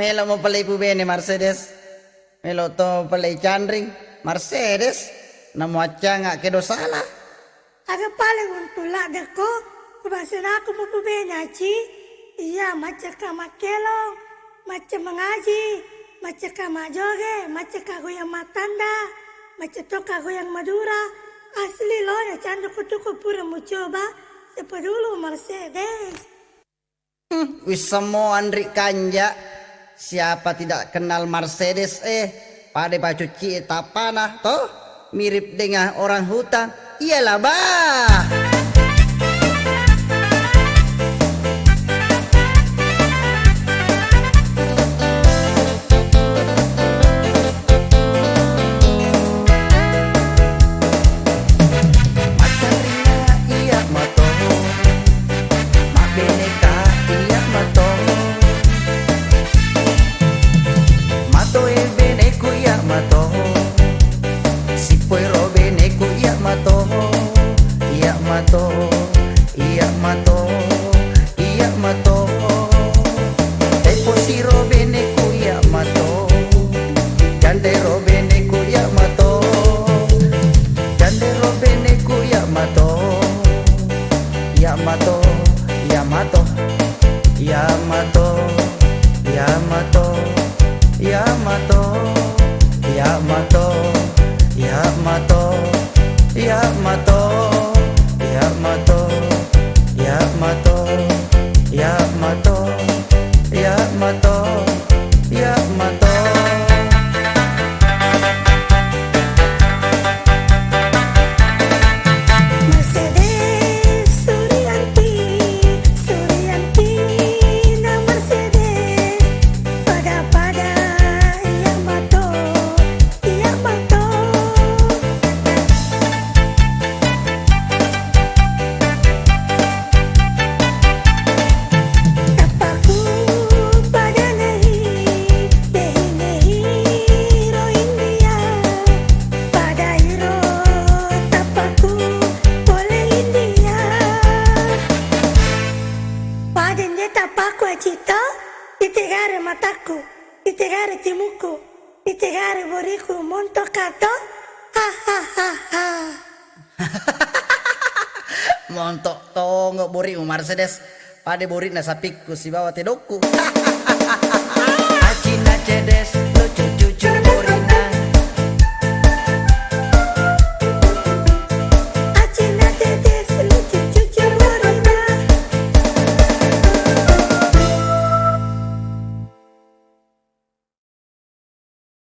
Melo mo pala bene Mercedes. Melo to pala chandring Mercedes. Namuatya nga kedo salah. Aga paling untula deko. Kebasan aku mau pubenya ci. Iya macam kama kelong. Macam mengaji. Macam kama joge. Macam kago yang matanda. Macam to kago yang Madura. Asli lo ya canda kutuku pura mau coba. Sepedulu Mercedes. Wis semua Andri Kanja. Siapa tidak kenal Mercedes pada baju cita panah toh mirip dengan orang hutan. Iyalah bah. Montok tongo bori Mercedes pada bori nasa pikku si bawa tedoku. Acina cedes